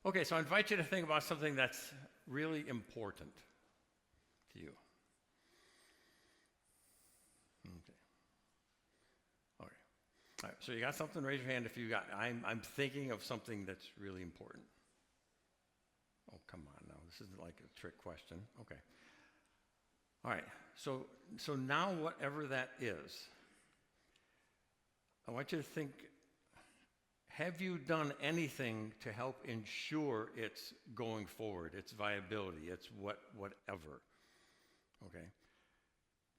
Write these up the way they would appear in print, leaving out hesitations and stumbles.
Okay, so I invite you to think about something that's really important to you. Okay. All right. All right. So you got something? Raise your hand if you got. I'm thinking of something that's really important. Oh, come on now. This isn't like a trick question. Okay. All right. So now whatever that is, I want you to think, have you done anything to help ensure its going forward, its viability, its whatever? Okay.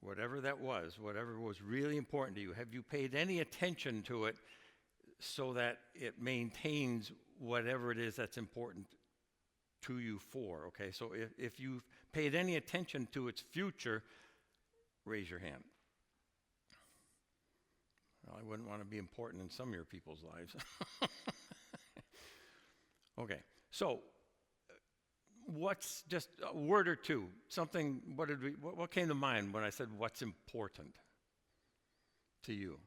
Whatever that was, whatever was really important to you, have you paid any attention to it so that it maintains whatever it is that's important to you for? Okay, so if you've paid any attention to its future, raise your hand. Well, I wouldn't want to be important in some of your people's lives. Okay, so what's just a word or two? Something. What came to mind when I said what's important to you?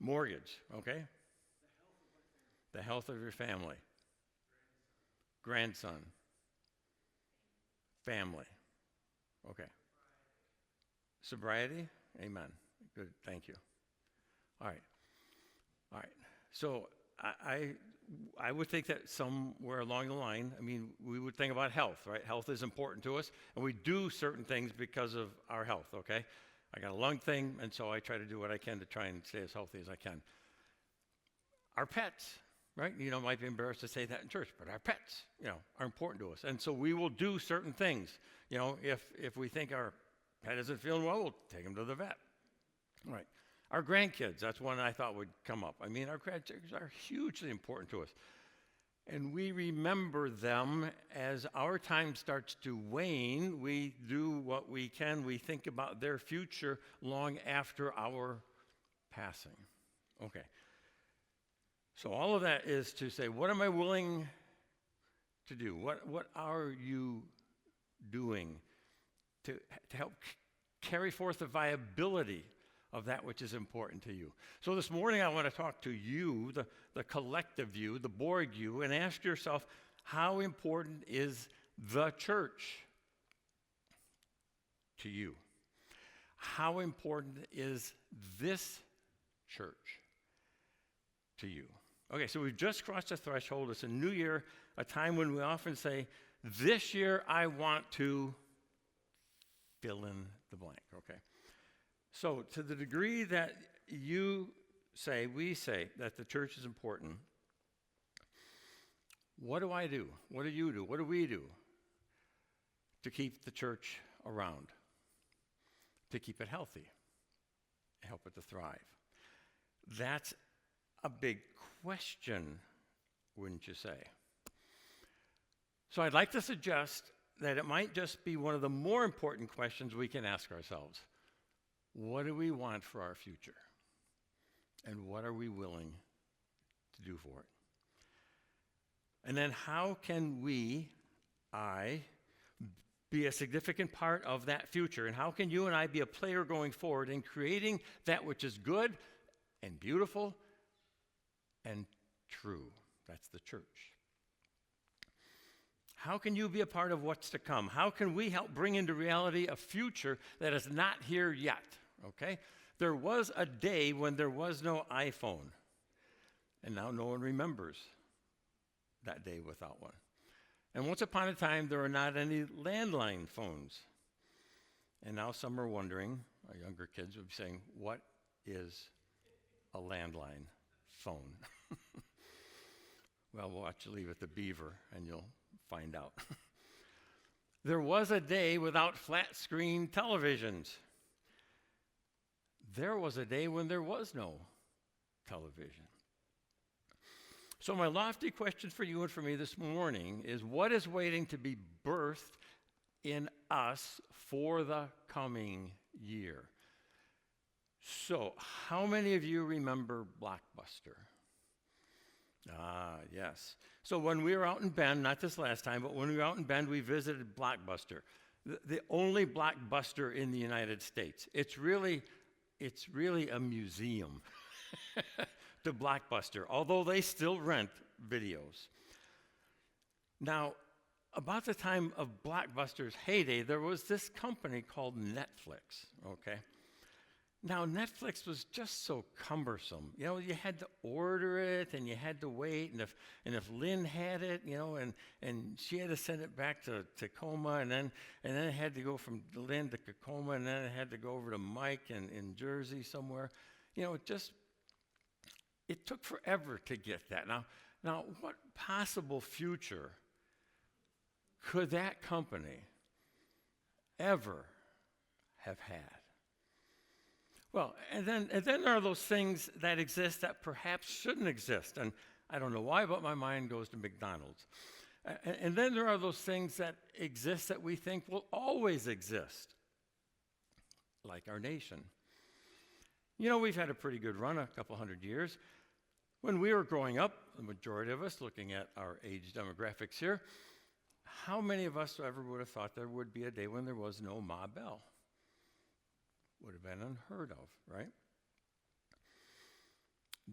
Mortgage. Okay. The health of your family. Grandson. Family. Okay. Sobriety. Amen. Good. Thank you. All right. All right. So I would think that somewhere along the line, I mean, we would think about health, right? Health is important to us, and we do certain things because of our health, okay? I got a lung thing, and so I try to do what I can to try and stay as healthy as I can. Our pets, right? You know, might be embarrassed to say that in church, but our pets, are important to us. And so we will do certain things. If we think our pet isn't feeling well, we'll take him to the vet. All right. Our grandkids, that's one I thought would come up. I mean, our grandkids are hugely important to us. And we remember them as our time starts to wane. We do what we can. We think about their future long after our passing. Okay. So all of that is to say, what am I willing to do? What are you doing to help carry forth the viability of that which is important to you? So this morning I want to talk to you, the collective you, the Borg you, and ask yourself, how important is the church to you? How important is this church to you? Okay, so we've just crossed the threshold. It's a new year, a time when we often say, this year I want to fill in the blank, okay? So to the degree that we say that the church is important, what do I do? What do you do? What do we do to keep the church around, to keep it healthy, help it to thrive? That's a big question, wouldn't you say? So I'd like to suggest that it might just be one of the more important questions we can ask ourselves. What do we want for our future? And what are we willing to do for it? And then how can I, be a significant part of that future? And how can you and I be a player going forward in creating that which is good and beautiful and true? That's the church. How can you be a part of what's to come? How can we help bring into reality a future that is not here yet? Okay? There was a day when there was no iPhone, and now no one remembers that day without one. And once upon a time, there were not any landline phones. And now some are wondering, our younger kids would be saying, what is a landline phone? Well, we'll watch you leave at the Beaver, and you'll find out. There was a day without flat screen televisions. There was a day when there was no television. So my lofty question for you and for me this morning is, what is waiting to be birthed in us for the coming year? So how many of you remember Blockbuster? Ah, yes. So when we were out in Bend, not this last time, but when we were out in Bend, we visited Blockbuster, the only Blockbuster in the United States. It's really a museum to Blockbuster, although they still rent videos. Now, about the time of Blockbuster's heyday, there was this company called Netflix, okay? Now, Netflix was just so cumbersome. You know, you had to order it, and you had to wait, and if Lynn had it, you know, and she had to send it back to Tacoma, and then it had to go from Lynn to Tacoma, and then it had to go over to Mike in Jersey somewhere. You know, it took forever to get that. Now, what possible future could that company ever have had? Well, and then there are those things that exist that perhaps shouldn't exist. And I don't know why, but my mind goes to McDonald's. And then there are those things that exist that we think will always exist, like our nation. You know, we've had a pretty good run, a couple hundred years. When we were growing up, the majority of us, looking at our age demographics here, how many of us ever would have thought there would be a day when there was no Ma Bell? Would have been unheard of, right?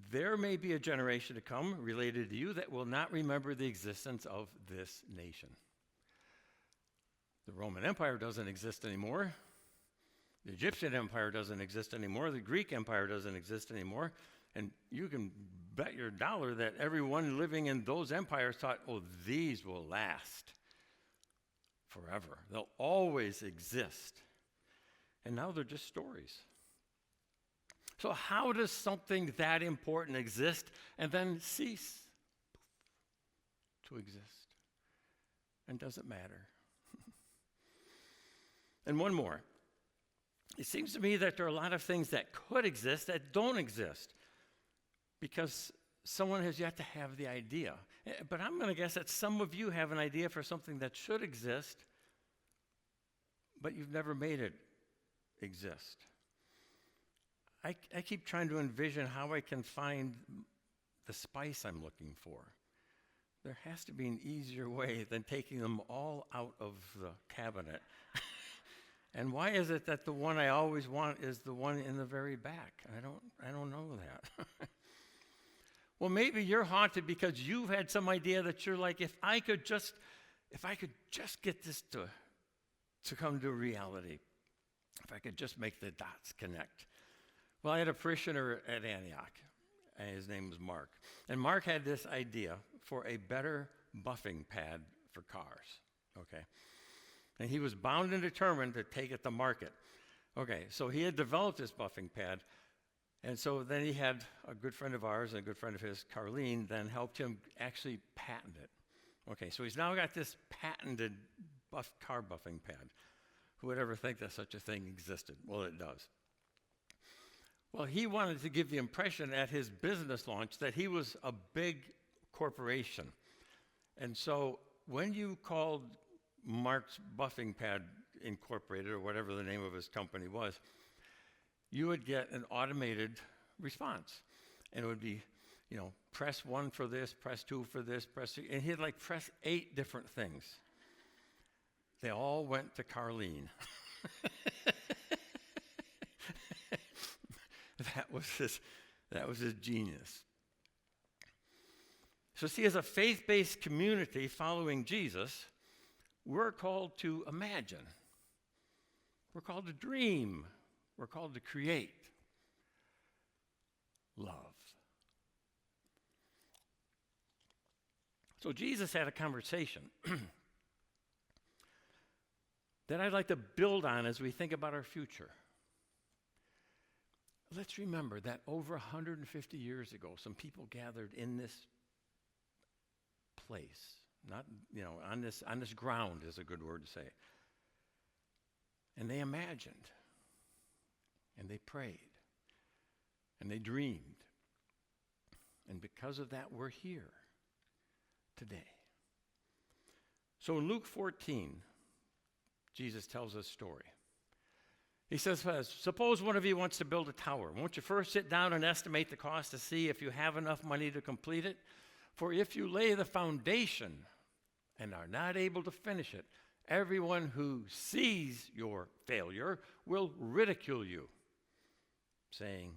There may be a generation to come related to you that will not remember the existence of this nation. The Roman Empire doesn't exist anymore. The Egyptian Empire doesn't exist anymore. The Greek Empire doesn't exist anymore. And you can bet your dollar that everyone living in those empires thought, oh, these will last forever. They'll always exist. And now they're just stories. So how does something that important exist and then cease to exist? And does it matter? And one more. It seems to me that there are a lot of things that could exist that don't exist because someone has yet to have the idea. But I'm going to guess that some of you have an idea for something that should exist, but you've never made it exist. I keep trying to envision how I can find the spice I'm looking for. There has to be an easier way than taking them all out of the cabinet. And why is it that the one I always want is the one in the very back? I don't know that. Well, maybe you're haunted because you've had some idea that you're like, if I could just get this to come to reality, if I could just make the dots connect. Well, I had a parishioner at Antioch, and his name was Mark. And Mark had this idea for a better buffing pad for cars, okay? And he was bound and determined to take it to market. Okay, so he had developed this buffing pad, and so then he had a good friend of ours and a good friend of his, Carlene, then helped him actually patent it. Okay, so he's now got this patented car buffing pad. Who would ever think that such a thing existed? Well, it does. Well, he wanted to give the impression at his business launch that he was a big corporation. And so when you called Mark's Buffing Pad Incorporated, or whatever the name of his company was, you would get an automated response. And it would be, you know, press 1 for this, press 2 for this, press 3, and he'd like press 8 different things. They all went to Carlene. That was his genius. So see, as a faith-based community following Jesus, we're called to imagine. We're called to dream. We're called to create. Love. So Jesus had a conversation that I'd like to build on as we think about our future. Let's remember that over 150 years ago, some people gathered in this place, not, you know, on this ground is a good word to say. And they imagined, and they prayed, and they dreamed. And because of that, we're here today. So in Luke 14, Jesus tells us a story. He says, suppose one of you wants to build a tower. Won't you first sit down and estimate the cost to see if you have enough money to complete it? For if you lay the foundation and are not able to finish it, everyone who sees your failure will ridicule you, saying,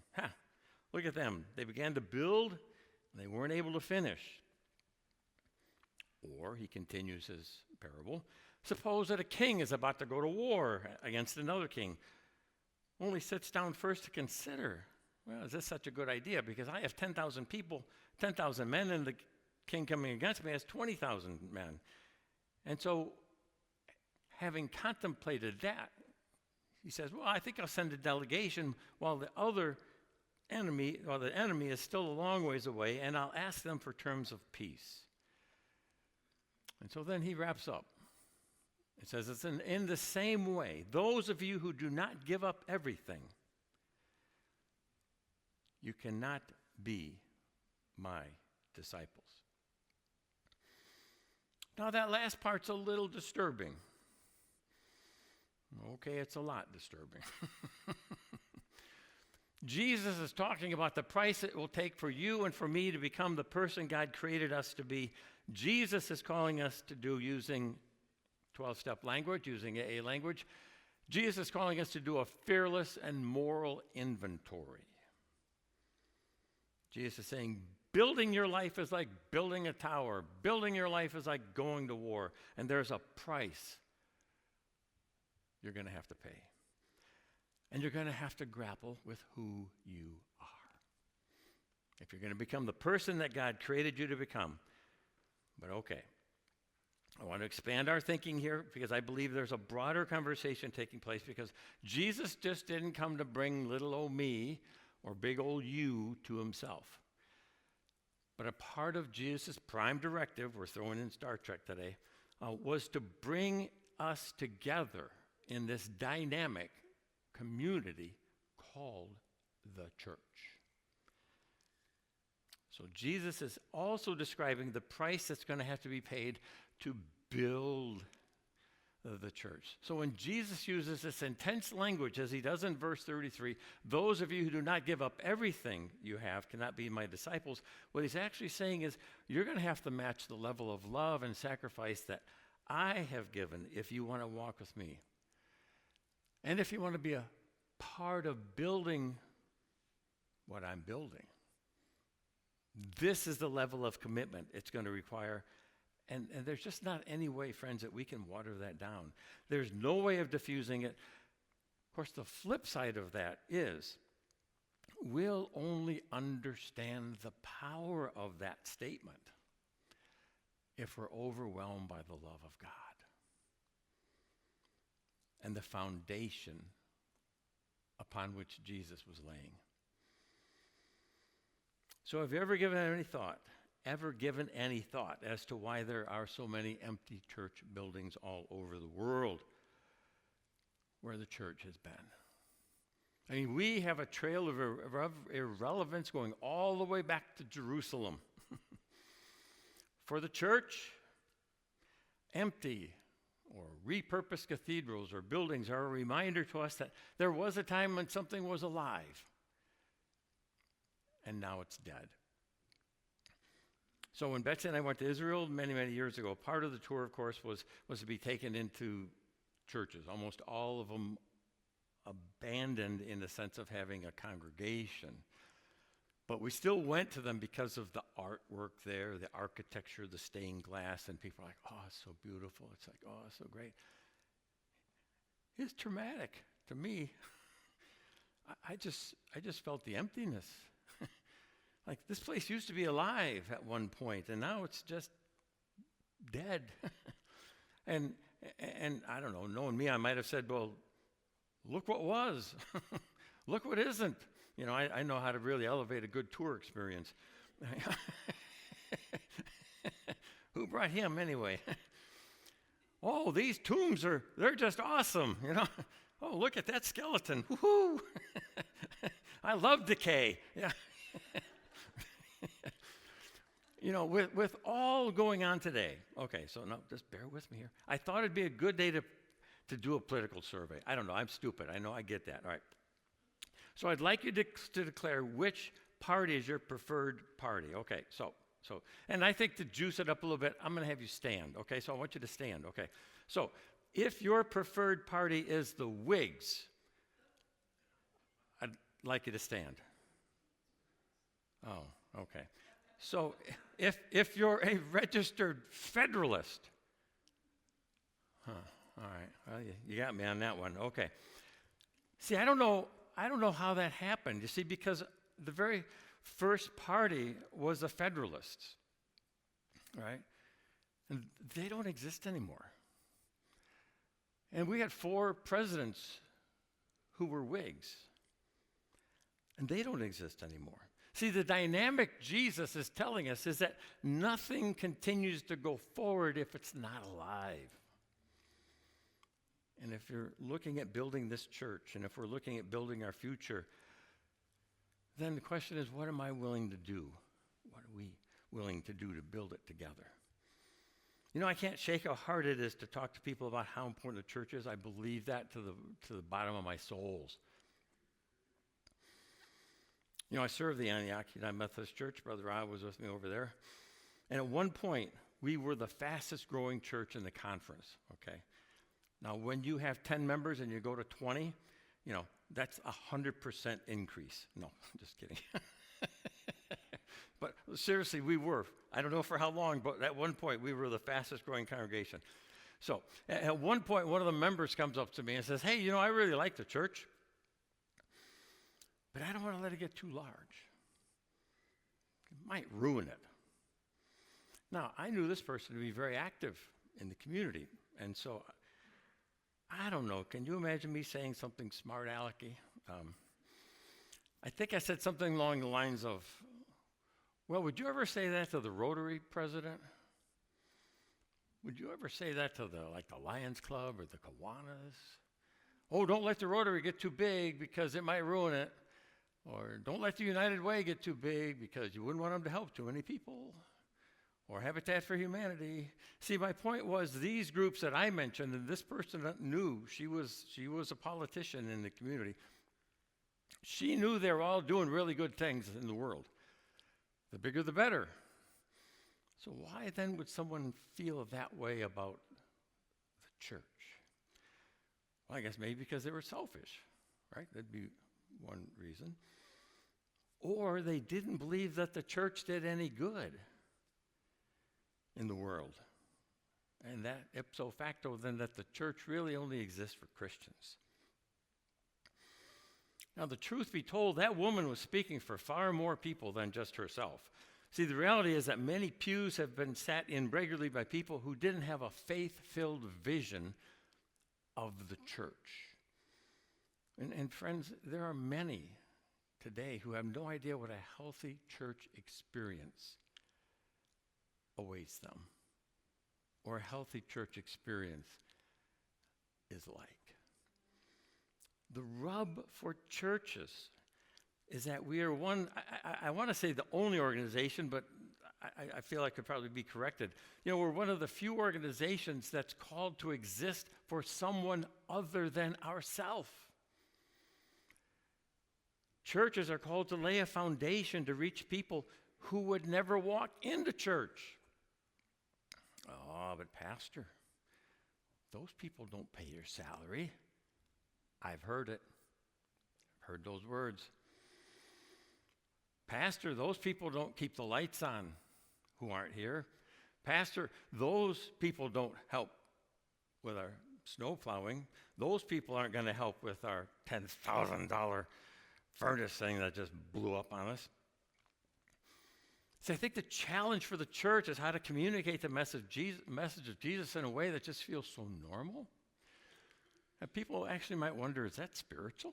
look at them. They began to build, and they weren't able to finish. Or, he continues his parable, suppose that a king is about to go to war against another king, only sits down first to consider, well, is this such a good idea? Because I have 10,000 people, 10,000 men, and the king coming against me has 20,000 men. And so, having contemplated that, he says, well, I think I'll send a delegation while the enemy is still a long ways away, and I'll ask them for terms of peace. And so then he wraps up. It says, it's in the same way, those of you who do not give up everything, you cannot be my disciples. Now that last part's a little disturbing. Okay, it's a lot disturbing. Jesus is talking about the price it will take for you and for me to become the person God created us to be. Jesus is calling us to do, using 12-step language, using AA language. Jesus is calling us to do a fearless and moral inventory. Jesus is saying, building your life is like building a tower. Building your life is like going to war. And there's a price you're going to have to pay. And you're going to have to grapple with who you are. If you're going to become the person that God created you to become. But okay, I want to expand our thinking here because I believe there's a broader conversation taking place, because Jesus just didn't come to bring little old me or big old you to himself. But a part of Jesus' prime directive, we're throwing in Star Trek today, was to bring us together in this dynamic community called the church. So Jesus is also describing the price that's going to have to be paid to build the church. So when Jesus uses this intense language, as he does in verse 33, those of you who do not give up everything you have cannot be my disciples, what he's actually saying is you're going to have to match the level of love and sacrifice that I have given if you want to walk with me. And if you want to be a part of building what I'm building, this is the level of commitment it's going to require. And there's just not any way, friends, that we can water that down. There's no way of diffusing it. Of course, the flip side of that is we'll only understand the power of that statement if we're overwhelmed by the love of God and the foundation upon which Jesus was laying. So have you ever given any thought as to why there are so many empty church buildings all over the world where the church has been? I mean, we have a trail of irrelevance going all the way back to Jerusalem. For the church, empty or repurposed cathedrals or buildings are a reminder to us that there was a time when something was alive, and now it's dead. So when Betsy and I went to Israel many, many years ago, part of the tour, of course, was to be taken into churches, almost all of them abandoned in the sense of having a congregation. But we still went to them because of the artwork there, the architecture, the stained glass, and people are like, oh, it's so beautiful. It's like, oh, it's so great. It's traumatic to me. I just felt the emptiness. Like, this place used to be alive at one point, and now it's just dead. and I don't know, knowing me, I might have said, well, look what was. Look what isn't. You know, I know how to really elevate a good tour experience. Who brought him anyway? Oh, these tombs they're just awesome, you know. Oh, look at that skeleton. Woohoo! I love decay. Yeah. You know, with all going on today, okay, so no, just bear with me here. I thought it'd be a good day to do a political survey. I don't know, I'm stupid. I know, I get that. All right. So I'd like you to declare which party is your preferred party. Okay, so, and I think to juice it up a little bit, I'm going to have you stand. Okay, so I want you to stand. Okay, so if your preferred party is the Whigs, I'd like you to stand. Oh, okay. So if you're a registered Federalist, all right, well, you got me on that one. Okay. See, I don't know how that happened. You see, because the very first party was the Federalists, right? And they don't exist anymore. And we had 4 presidents who were Whigs, and they don't exist anymore. See, the dynamic Jesus is telling us is that nothing continues to go forward if it's not alive. And if you're looking at building this church, and if we're looking at building our future, then the question is, what am I willing to do? What are we willing to do to build it together? You know, I can't shake how hard it is to talk to people about how important the church is. I believe that to the bottom of my souls. You know, I served the Antioch United Methodist Church. Brother Rob was with me over there. And at one point, we were the fastest growing church in the conference, okay? Now, when you have 10 members and you go to 20, you know, that's 100% increase. No, just kidding. But seriously, we were. I don't know for how long, but at one point, we were the fastest growing congregation. So at one point, one of the members comes up to me and says, hey, you know, I really like the church, but I don't want to let it get too large. It might ruin it. Now, I knew this person to be very active in the community, and so I don't know. Can you imagine me saying something smart alecky? I think I said something along the lines of, well, would you ever say that to the Rotary president? Would you ever say that to the Lions Club or the Kiwanis? Oh, don't let the Rotary get too big because it might ruin it. Or don't let the United Way get too big because you wouldn't want them to help too many people. Or Habitat for Humanity. See, my point was these groups that I mentioned, and this person knew, she was a politician in the community. She knew they were all doing really good things in the world. The bigger the better. So why then would someone feel that way about the church? Well, I guess maybe because they were selfish, right? That'd be one reason. Or they didn't believe that the church did any good in the world. And that ipso facto then that the church really only exists for Christians. Now, the truth be told, that woman was speaking for far more people than just herself. See, the reality is that many pews have been sat in regularly by people who didn't have a faith-filled vision of the church. And friends, there are many today who have no idea what a healthy church experience awaits them, or a healthy church experience is like. The rub for churches is that we are one, I want to say the only organization, but I feel I could probably be corrected. You know, we're one of the few organizations that's called to exist for someone other than ourselves. Churches are called to lay a foundation to reach people who would never walk into church. Oh, but pastor, those people don't pay your salary. I've heard it. I've heard those words. Pastor, those people don't keep the lights on who aren't here. Pastor, those people don't help with our snow plowing. Those people aren't going to help with our $10,000 furnace thing that just blew up on us. So I think the challenge for the church is how to communicate the message of Jesus in a way that just feels so normal. And people actually might wonder, is that spiritual?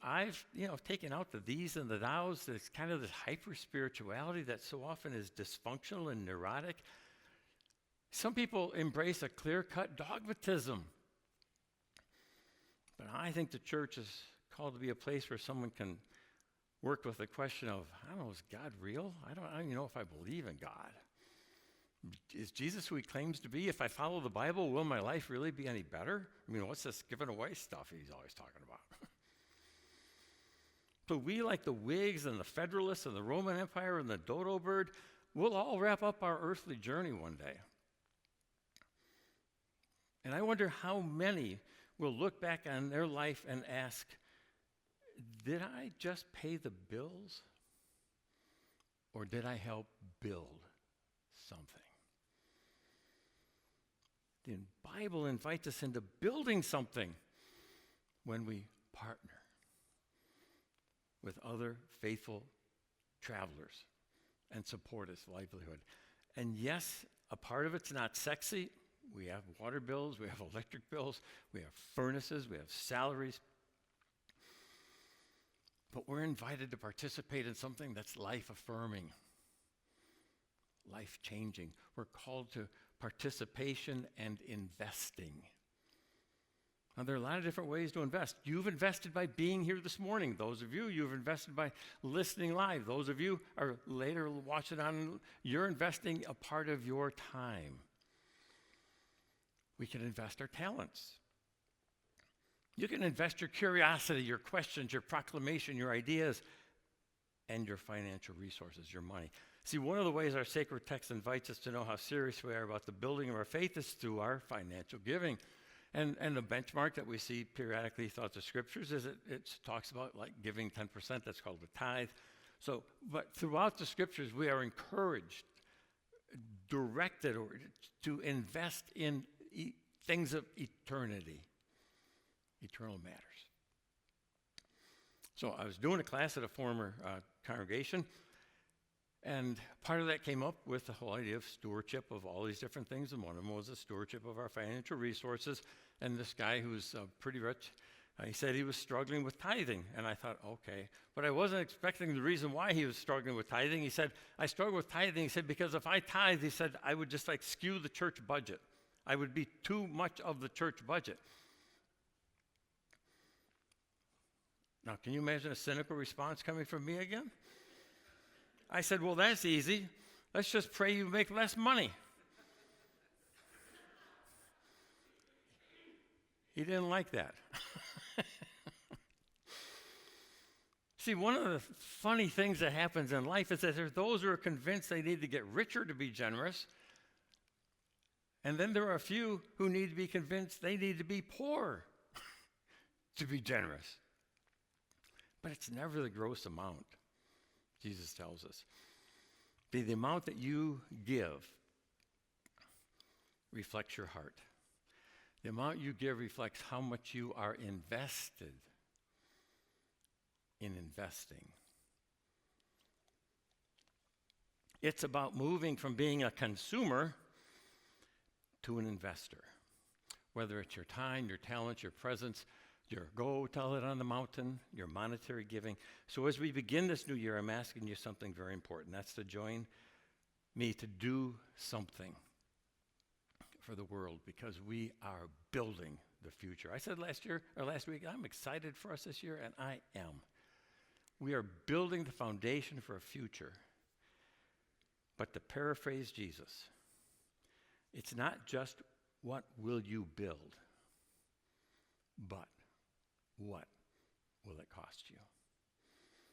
I've taken out the these and the thous. There's kind of this hyper spirituality that so often is dysfunctional and neurotic. Some people embrace a clear-cut dogmatism. But I think the church is called to be a place where someone can work with the question of, I don't know, is God real? I don't even know if I believe in God. Is Jesus who he claims to be? If I follow the Bible, will my life really be any better? I mean, what's this giving away stuff he's always talking about? So we, like the Whigs and the Federalists and the Roman Empire and the dodo bird, we'll all wrap up our earthly journey one day. And I wonder how many will look back on their life and ask, did I just pay the bills? or did I help build something? The Bible invites us into building something when we partner with other faithful travelers and support his livelihood. And yes, a part of it's not sexy. We have water bills, we have electric bills, we have furnaces, we have salaries. But we're invited to participate in something that's life-affirming, life-changing. We're called to participation and investing. Now, there are a lot of different ways to invest. You've invested by being here this morning. Those of you, you've invested by listening live. Those of you are later watching on, you're investing a part of your time. We can invest our talents. You can invest your curiosity, your questions, your proclamation, your ideas, and your financial resources, your money. See, one of the ways our sacred text invites us to know how serious we are about the building of our faith is through our financial giving. And the benchmark that we see periodically throughout the scriptures is it talks about like giving 10%, that's called the tithe. So, but throughout the scriptures, we are encouraged, directed to invest in things of eternity, eternal matters. So I was doing a class at a former congregation, and part of that came up with the whole idea of stewardship of all these different things, and one of them was the stewardship of our financial resources. And this guy who's pretty rich, he said he was struggling with tithing, and I thought, okay. But I wasn't expecting the reason why he was struggling with tithing. He said, I struggle with tithing, he said, because if I tithe, he said, I would just like skew the church budget. I would be too much of the church budget. Now, can you imagine a cynical response coming from me again? I said, well, that's easy. Let's just pray you make less money. He didn't like that. See, one of the funny things that happens in life is that there's those who are convinced they need to get richer to be generous, and then there are a few who need to be convinced they need to be poor to be generous. But it's never the gross amount, Jesus tells us. The amount that you give reflects your heart. The amount you give reflects how much you are invested in investing. It's about moving from being a consumer to an investor. Whether it's your time, your talent, your presence, your go tell it on the mountain, your monetary giving. So as we begin this new year, I'm asking you something very important. That's to join me to do something for the world, because we are building the future. I said last week, I'm excited for us this year, and I am. We are building the foundation for a future. But to paraphrase Jesus, it's not just what will you build, but what will it cost you?